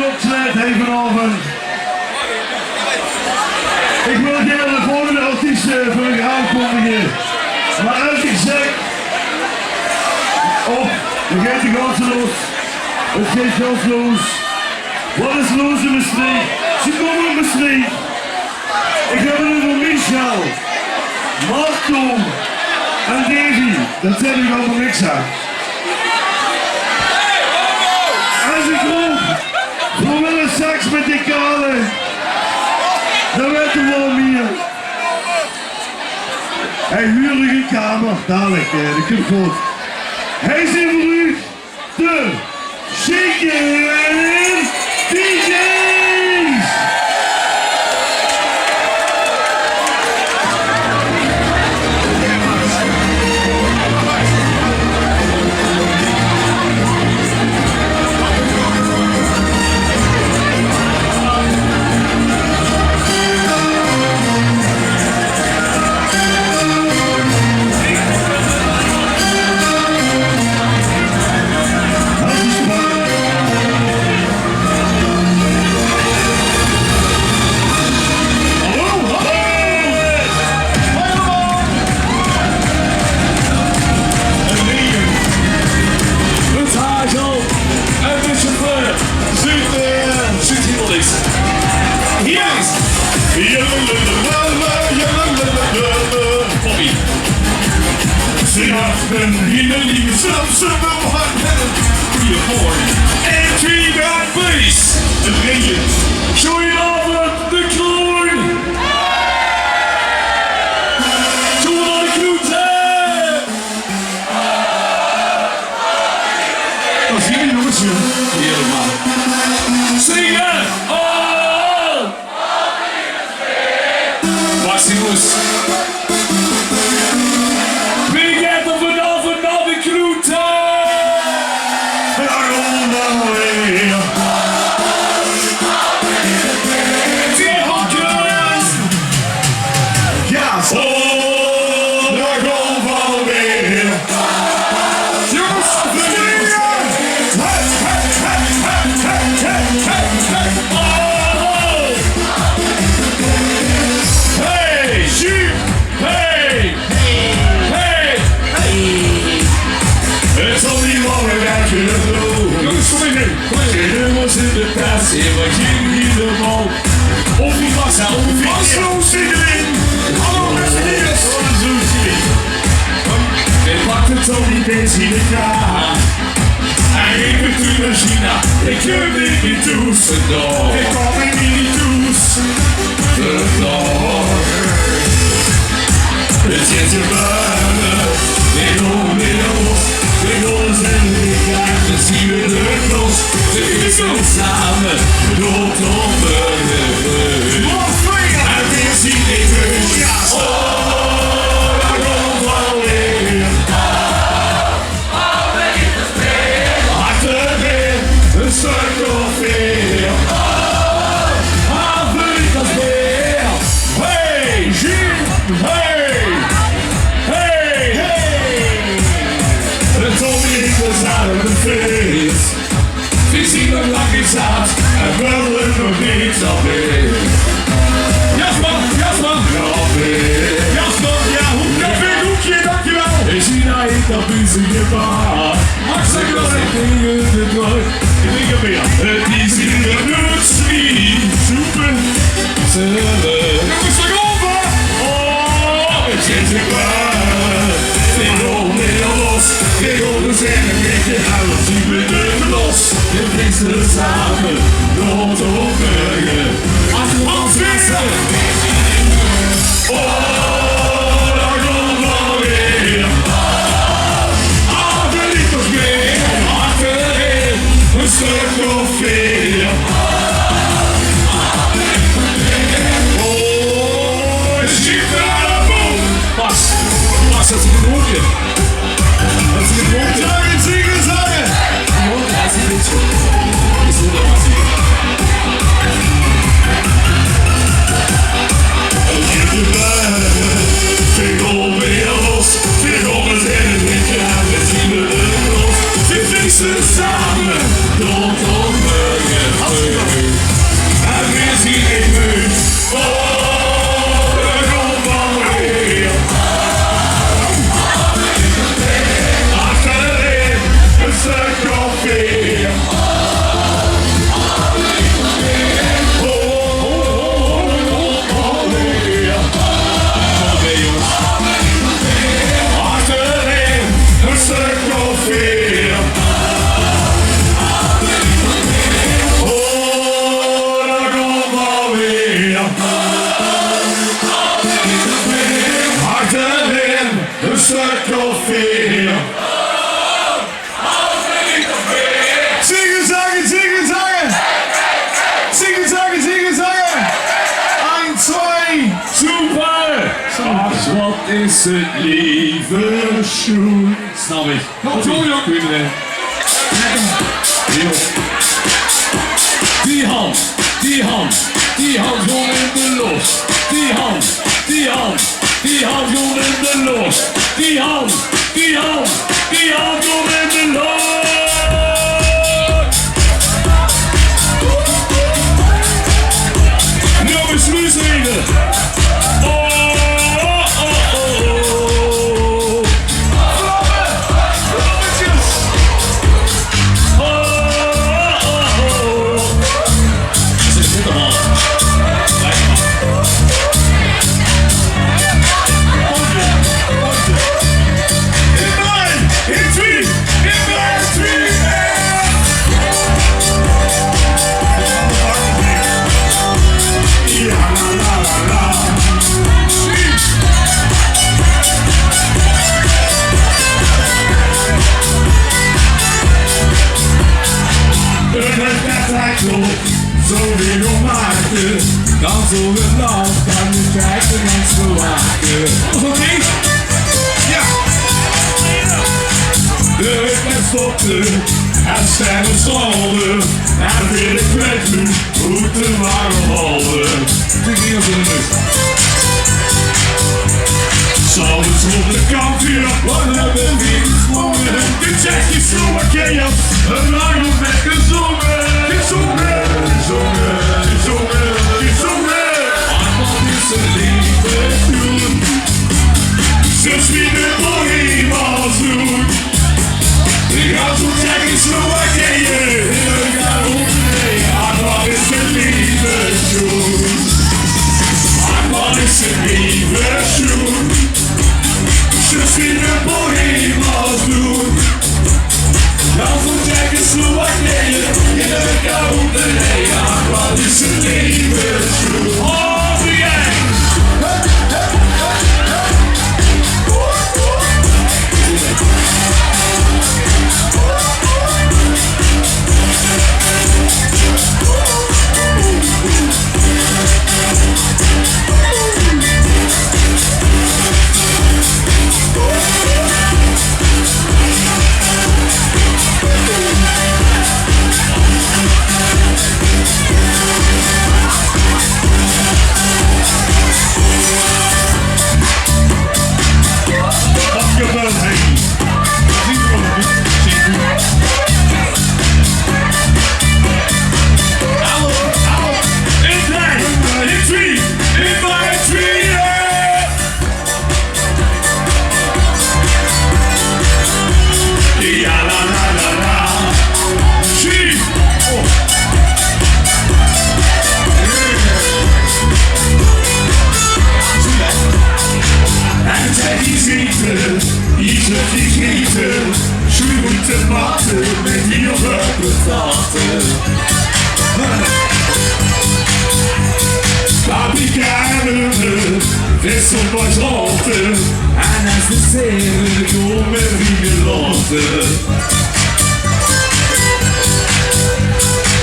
klokslaat heeft vanavond. Ik wil gerne de volgende artiest voor u aankondigen. Maar als ik zeg, dan gaat de ganse los. Het gaat gans los. Wat is los in mijn streek? Ze komen op mijn streek. Ik heb het over Michel, Marco en Davy. Dat heb ik allemaal niks aan. Als ik roep, we willen seks met die kale, dan weet je wel meer. Hij huurde een kamer, dadelijk, dat komt goed. Hij is hier voor u, de Shakin DJ's! In de lieve Zandse en 3 grand base. Het regent. Goedenavond, De Kroon. Doe maar de groeten. Dat is jullie jongens, helemaal. Zingen. Maximus. In de tas, wat ging hier de bal? Of die massa, of die massa, zingen. Hallo, meisjes. En pakt het zo die benzine klaar. Hij ging het terug naar China. Ik heb niet in Düsseldorf. Ik kom niet in Düsseldorf. Het is je buiten. Ik hoor niet los. Ik hoor zijn lichaam. Dan zien we de klos. Ze is zo samen. Dood op de en weer zie ik terug. Daar komt wel weer. Ben ik te veel. Achterin, een stuk of veel. Ben ik te veel. Hey, Jim, hey. Hey, hey. Het komt niet te zijn op de feest. We zien er lang iets uit en willen nog niets alweer. Jasman, Jasman, Jasman, ja, hoekje, dankjewel. Ik zie naar ik dat buzige baar. Hartstikke wel, ik denk het nooit. Ik denk het weer. Het is hier een nutsvie. Super. Het is er over. Het is er klaar. Ik rol heel los. Ik rol dus in een beetje uit. Ik ben er los. Je brengt ze samen. Dood op burger. Als mensen. Daar komt wel weer. De liefdes meer. Achterin. Een stuk of veel. is het leven schoen. Snap ik. Wat doe je ook weer? Die hand, die hand, die hand gewoon in de los. Die hand, die hand, die hand gewoon in de los. Die hand, die hand, die hand gewoon in de los. Jongens, muziek. Zo weer opmaken, dan zo het land kan je kijken en zo haken. Oké? Ja! De week stopte, en stemmen stonden, en weer ik weet nu, hoe te warm houden. Dit ging als een lucht. Zo is op de kant hier, wat hebben we weer gesproken? Dit zeg je zo, wat ken je? Een lang op met gezongen, gezongen, gezongen, gezongen, gezongen. Allemaal is een lieve doen, zoals wie de boy was doen. Ik ga zo zeggen, zo wat ken je? Ik ga op nee, allemaal is een lieve doen. Allemaal is een lieve doen. Zoals wie de boy was doen. Dan moet ik eens zo wat nemen. In de koude regen, wat is het leven zo? Oh, jij! En als de zeven komen wie loten.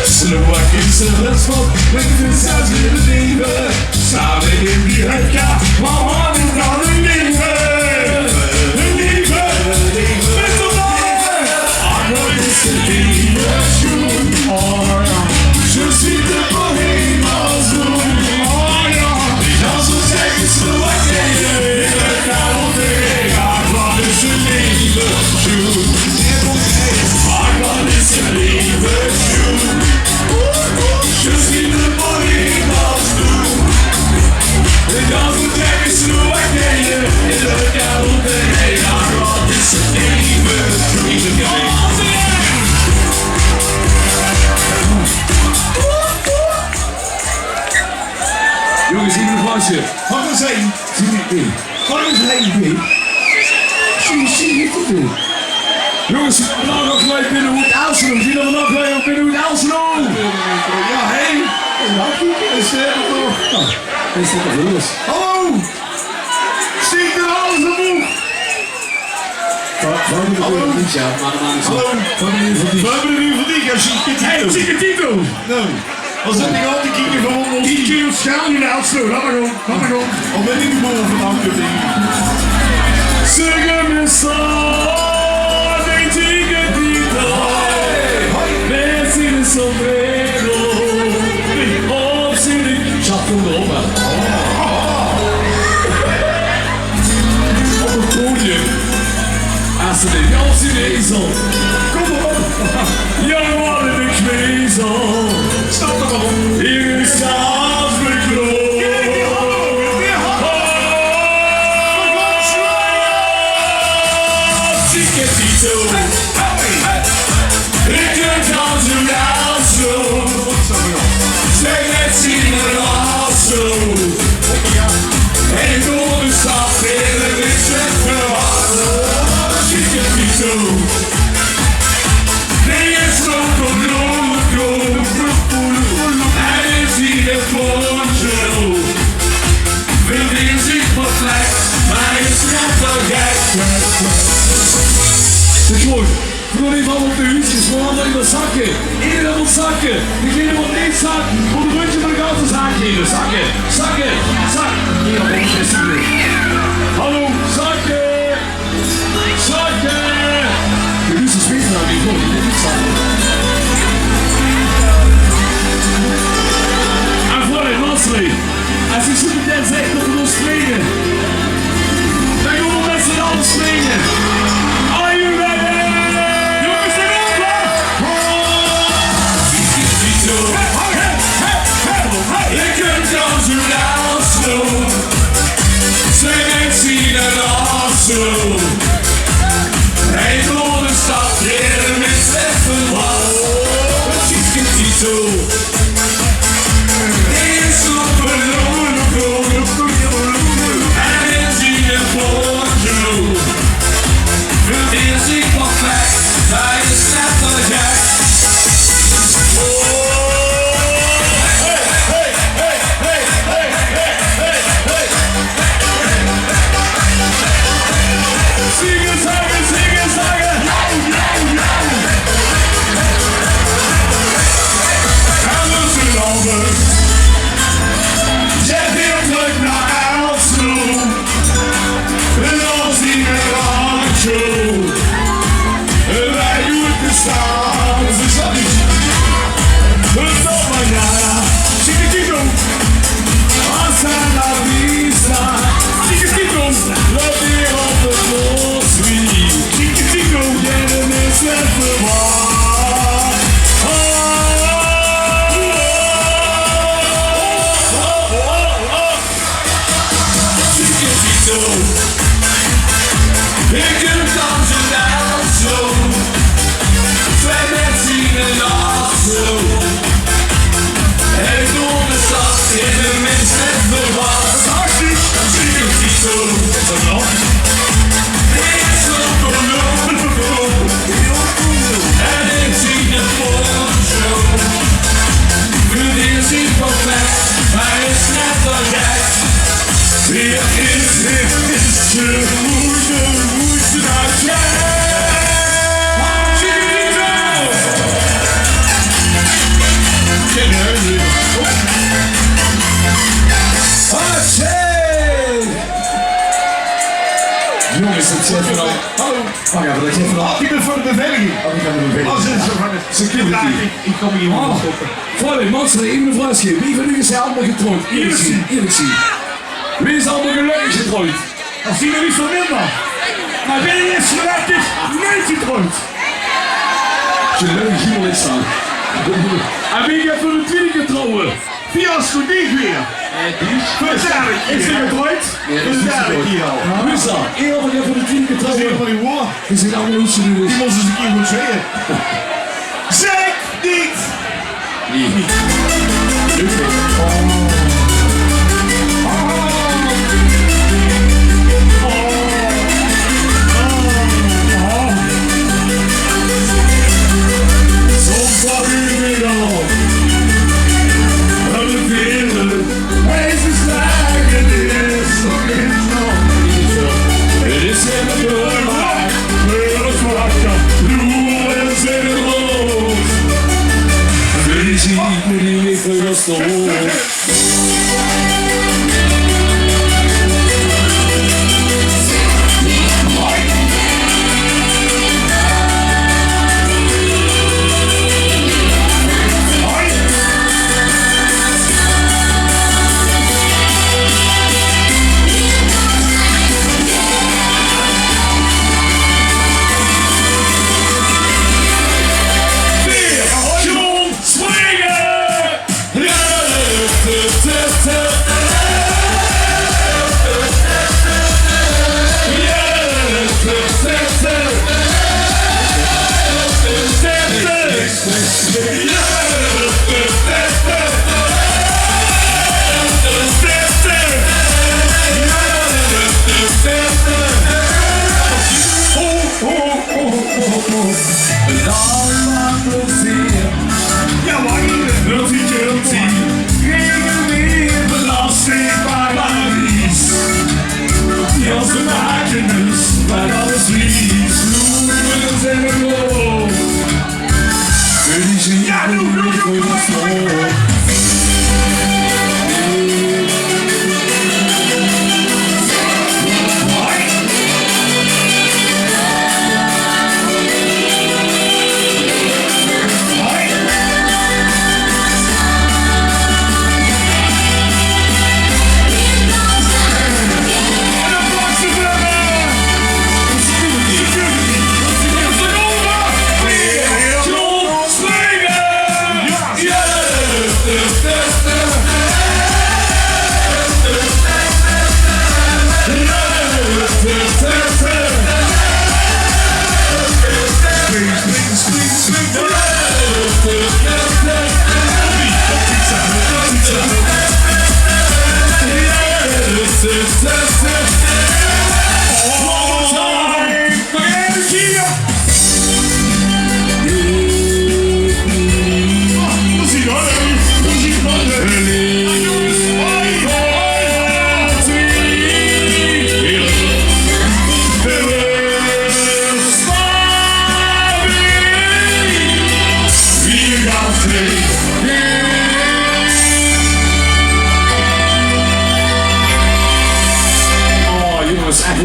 Slowakien zijn schot, met de zes in het leven. Samen in die hutja, maar hadden dan een leven. Een leven, met z'n allen. Arnold is een lieve schoen. Oh ja, zo ziet de bohem als doen. Oh ja, die dan zo zeggen Slowakien. In de koude regen, Arnold is een lieve schoen. Arnold is een lieve schoen. Je ziet de bohem als doen. En dan moet ik eens Slowakien. In de koude regen, Arnold is een lieve schoen. Jongens, hier een glasje. Ga eens heen. Zie je in. Ga eens heen, zie je het doen. Jongens, we gaan nog gelijk binnen hoe het Elselo. Zie je dat we nog gelijk binnen hoe het Elselo. Ja, hé. Is dit toch los? Hallo. Stiek er alles op boek. Hallo. Hallo. We hebben er nu van die. Zie je het titel? Dan zit ik altijd kijken van ons. Die keer schaam je nou zo. Laat maar gewoon. Laat maar gewoon. Al ben ik boven dan ding. Zingen me zo. De chiquitito. Ves in el sombrero. Op zin ik. Shakin erop hè. Op een podium. Als ze de jas in ezel. Kom op. Ja, wat in de kwezel. Stap er maar op. Hier is zelfs De Kroon. Chiquitito. Ik kan zo nou zo. Zeg net zien er al zo. En ik doe de stad weer en ik zeg verwacht. Chiquitito. Nee, het is nog een hij is hier voor zo. Wil in zich wat vlek, maar hij is net wel gek. De Kroon, gewoon even allemaal op de huisjes, gewoon allemaal in de zakken. Iedereen wil zakken. Degene wil niet zak, moet een rondje van de grote zaak geven. Zakken, zakken, zak. Hier op ons is hier. Hallo, zakken. Zakken. De huisjes weten nou niet, gewoon niet zakken. En voor het Nasri, als je superintendent zegt dat we ons springen, dan gaan we met z'n allen springen. Are you ready? Jongens, zijn we klaar? Je kunt dan zo laat zo. Zijn mensen zien het al zo. Hij door de stad weer met slechte was. Precies kunt hij zo. Is op een en is hier voor zo. Is ik wat gek, hij is net wel gek. Zingen, zingen, zingen, zingen. En we zijn anders. Jij wilt terug naar Elslo. En als die met Rancho. Wij doen het bestaan. Dat is dat niet. Het op mañana. Chiquitito. Hasta la vista. Chiquitito. Loop hier op de Nasri. Chiquitito. Jij bent net verwacht. Chiquitito. Ik kan dansen nou zo. Twee mensen in een nacht zo. En ik doe de stad in de mens net verwacht. Hartstikke Chiquitito. Wat nog? Ik sloop een loop. En ik zie de voor zo. Wil hier zien van plek, maar is net wel gek. Hier is je moeder naar jij. Chiquitito! Geen huis. Jongens, dat zit er al. Hallo. Wacht even, dat zit er al. Ik ben voor de beveiliging. Oh, ik ga de beveiliging. Als het zo van het security. Ik kom hier gewoon stoppen. Volgende, monster, even een vraagje. Wie van u is allemaal getrouwd? Eerlijk zien, eerlijk zien. Wie is allemaal gelukkig getrouwd? Als die er niet zo minder. Maar ben je eerst gelijk is, nooit getrouwd. Gelukkig iemand is staan. En wie gaat voor de tweede keer trouwen? Fiasco dicht weer. Voor de derde keer. Is die getrouwd? Voor de derde keer al. Hoe is dat? Eerlijk gaat voor de tweede keer Dat is trouwen. helemaal niet waar. Die zijn allemaal hoe ze nu is. Die moest eens een keer goed zeggen. Zeg niet! Nee. Ziet me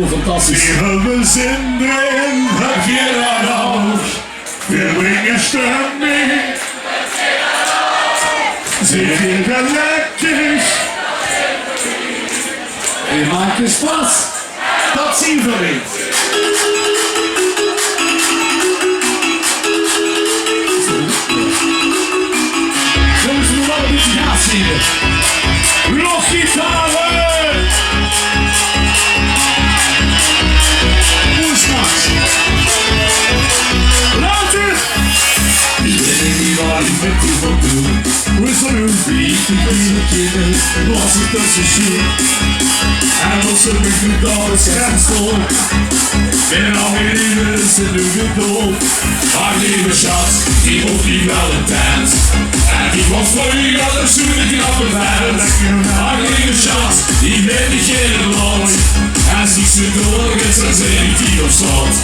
Fantastisch. Wir haben zin drin, heb je dat ook? Wir bringen Stimmung. Seht ihr das lekker? Je maakt je Spaß. Dat zien we niet. Jongens, we moeten wel een beetje gas zien. Los gitaren! Later! Ik weet niet waar ik met die van doe. We zijn een vrienden, kinderen, was ik tussen zoek. En als er met goed alles gaat stond, ben al weer in de nu gedood. Haar lieve schat, die mocht die Valentijns. En die was voor u al een zoete knappe vijf. Haar lieve schat, die weet niet in land. En ziet ze door, het zijn ze niet die op slot.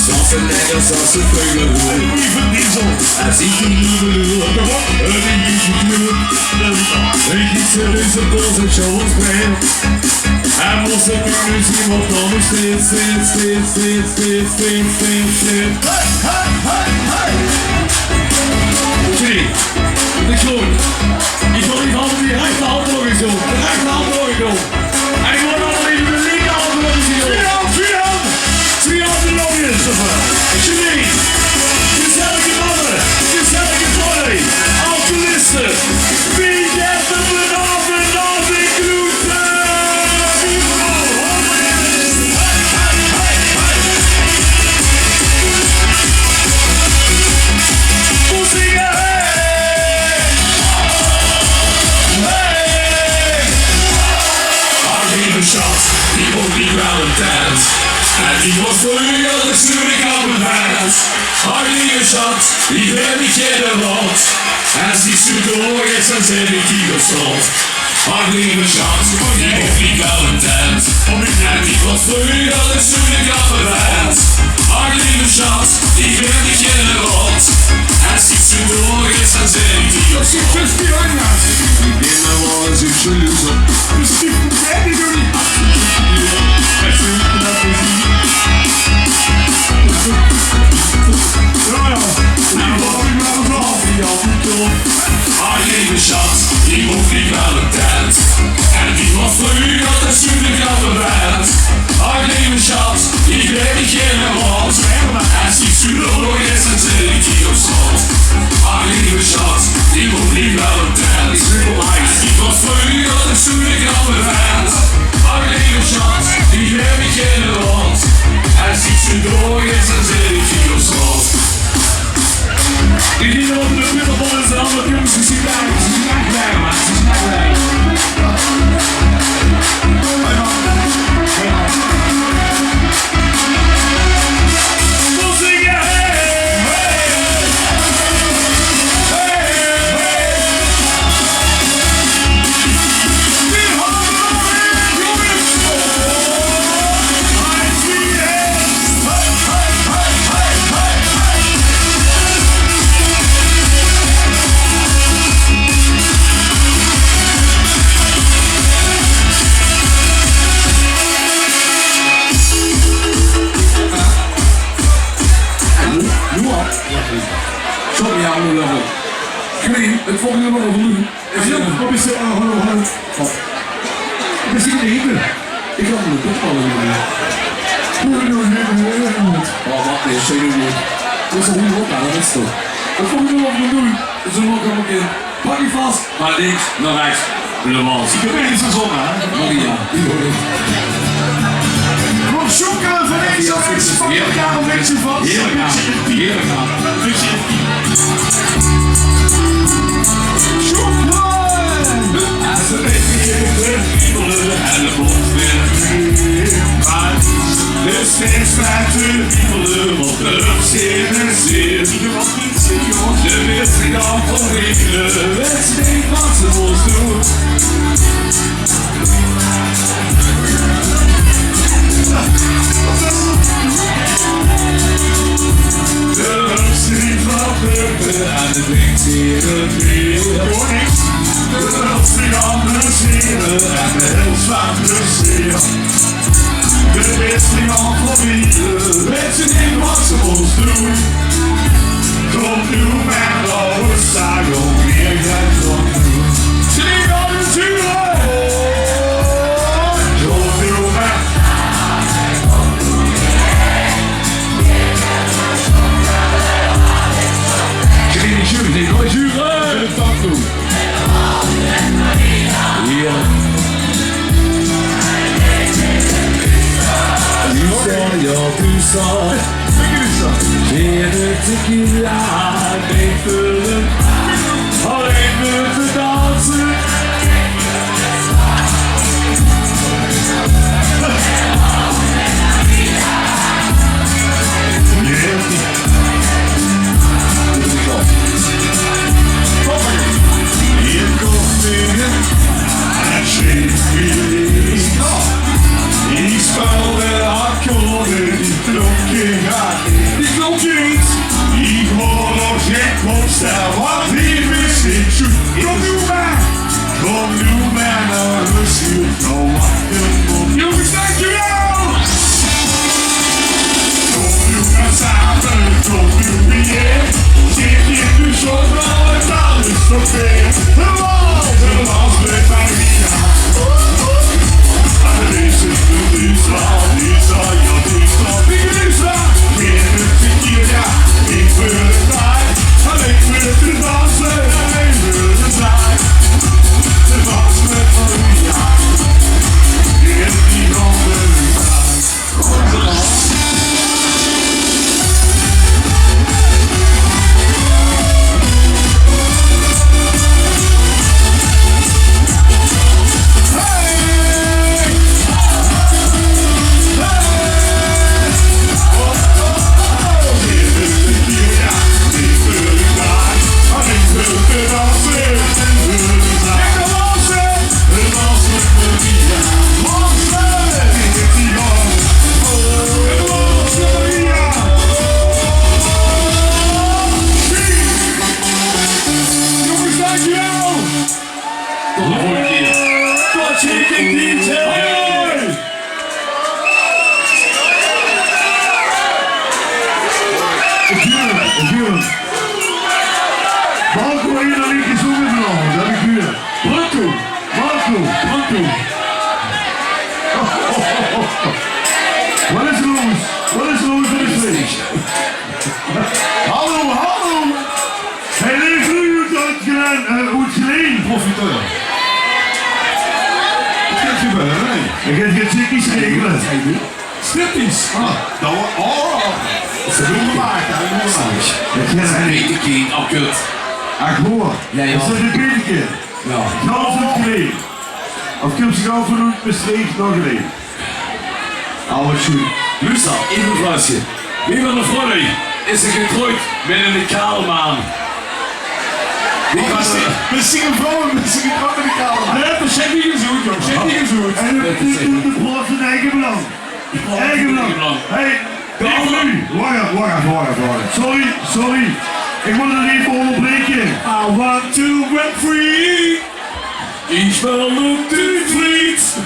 Zoals ze lekker, zoals ze veulen hoor. Lieve diesel, en ziet die lieve lul. Een beetje kleur. Weet niet, ze is een doos en show ons brein. En als ik nu zie wat anders steeds. Hey! De Kroon. Ik wil die handen, die rechterhand nog eens doen. De rechterhand nog eens doen. En ik wil nog even de linkerhand nog eens doen. Twee handen nog eens. Shakin. Gezellige mannen. Gezellige party. Alcoholisten. Wie geeft er vanavond nog de groeten? Die mocht die Valentijns. En die was voor u al de stuur ik aan mijn huis. Haar lieve schat, die weet niet in wat. En ziet ze door, is dan zit ik hier op slot. Haar lieve schat, die mocht die Valentijns. En die was voor u al de stuur ik aan mijn huis. Haar lieve schat, die weet niet in wat. Ainsi que tu dois et sincérité. Je suis juste piranha. Et maman, c'est que je le sens. Je suis très désolé. I gave a shot, die mocht niet naar de tent. En die was voor u altijd super kamerend. I gave a shot, die kreeg ik in een hand. En ziet u nog eens een zetje op slot. I gave a shot, die mocht niet naar de tent. En die was voor u altijd super kamerend. I gave a shot, die kreeg ik in een hand. En ziet u nog eens een zetje op slot. Ik ging over de putterbol en zijn andere jongens, ze zien daar, ze zien daar blij, maar ze zien daar blij. We'll sing it, hey, hey, hey, hey. Weer handen, jongens, I see it, hey, hey, hey, hey, hey, hey. Sorry, ja, hoe dat ook. Green, het volgende nummer nog doen. Wat is er? Het is niet de hitte. Ik had hem ook al doen. Oh, wat is zo goed. Dat is een goede op, dat is toch. Het volgende nummer nog doen. Dat is een nog een keer. Pak je vast. Maar links, naar rechts, de wals. Ik heb eens gezongen, hè? Maria. Nog zoeken van eens of rechts. Pak elkaar een beetje vast. Heerlijk aan. Heerlijk aan. Als de regen En de bocht weer maar de steeds buiten wiebelen op de lucht zeer en zeer. De wisseling af van regelen, het steekt wat ze ons doen. De luchtstreek van Brugge en de drinkt zeer het weer. De luchtstreek aan de zeren en de heel zwaar de zeer. De wisseling af van wielen, weet je niet wat ze ons doen. Kom nu met oude stadion, meer jij kan doen. Zing aan de zuren! Kom nu met Geen jury, nee, nooit jury! De tak doen. Tu sors, j'ai de tequila, des feux, alleen me te dansen. Hier komt weer een scheepje. Ik spel de akkoorden, die klonken gaat. Die klonken niet. Ik hoor nog geen opstel, wat hier wist ik zoet. Kom nu maar naar de schuurt, nou wachten op. Jongens, dankjewel! Kom nu maar samen, kom nu weer. Geef je nu zo'n blauwe taal, is toch weer. De wals blijft maar weer. Deze is waar, is al jouw dichtslag. Ik is waar, weer een tequila. Ik wil het draai, alleen wil te dansen. Alleen wil het draai. De was met Maria. Weer die handen draai. voor de volgende keer. Tot Shakin DJ! Natuurlijk. Marco hier nog niet gezongen vanavond, dat heb ik hier. Marco. Wat is los? Wat is los in de stage? Hallo! Hij leeft nu hoe het geleden. Profiteur. Wat gaat gebeuren? Ik ga het chickies regelen. Striptease. Ze doen gemaakt, hè? Dat is Peter King, al kut. Ach hoor, Ja. is dat een Peterke? Ja. Gans het geleden. Of kun je gauw vernoemd bestreekt nog geleden? Alles goed. Luister, even een fluitje. Wie van de vrouw is er getrooid met een kale maan? Misschien een vrouw, misschien een vrouw met een kamer. Nee, dat is niet gezoend, joh. Zet niet gezoend. En de plaats in eigen belang. Eigen belang. Hé, wacht. Sorry. Ik moet het even onderbreken. I want to break free. Ich will op de friet.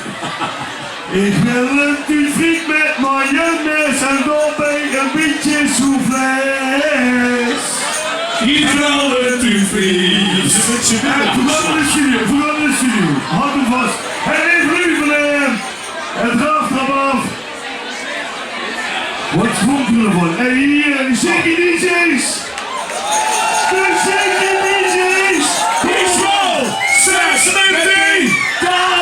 Ik wil een friet met mayonaise en daarbij een beetje soufflés. Ich will een friet. Verlaat de studio. Houd hem vast. Het is nu van hem. Het raaft af. Wat vond je ervan? Hé, hier, die Shakin DJ's. De Shakin DJ's. Control 96 dollar.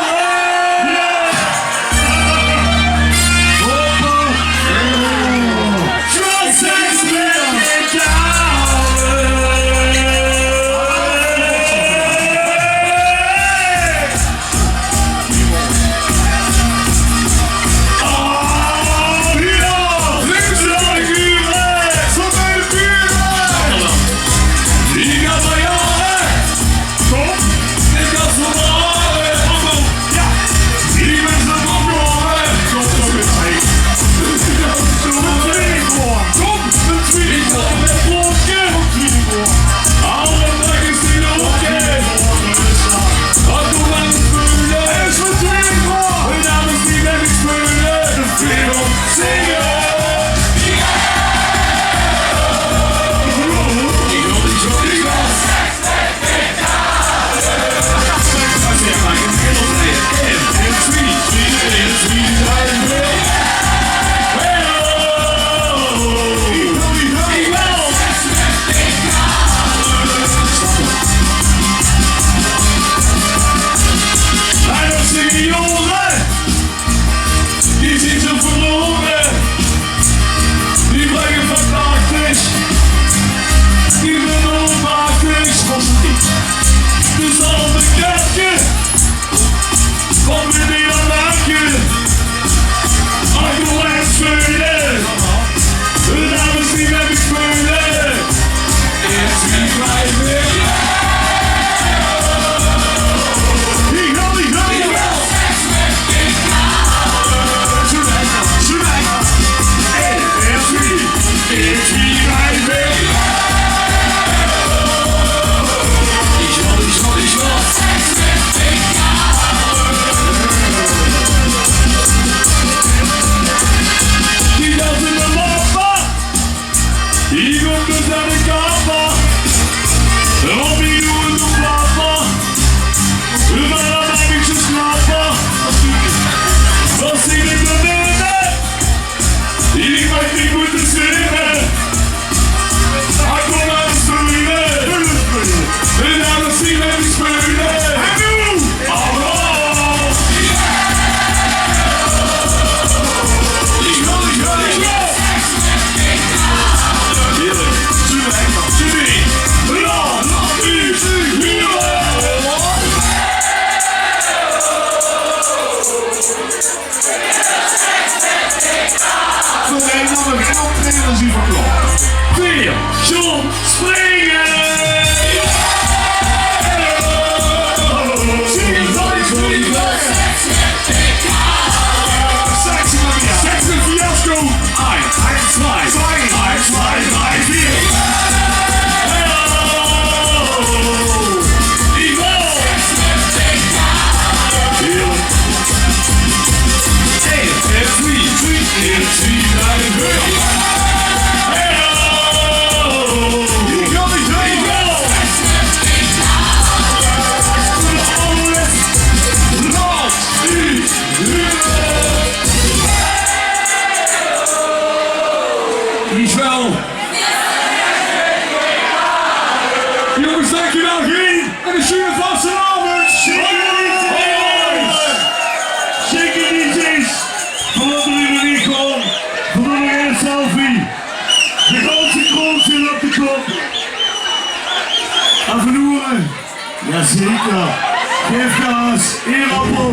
Geef gas. Hier, appel.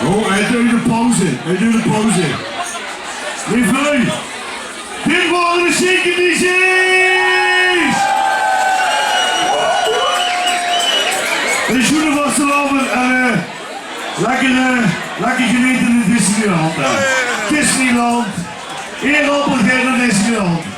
Oh, hij doet de pauze. Hij doet de pauze. Lieve. Dit waren de Shakin DJ's. De schoenen vastelavond en lekker genieten in Disneyland. Disneyland. Hier appel, geen naar Disneyland.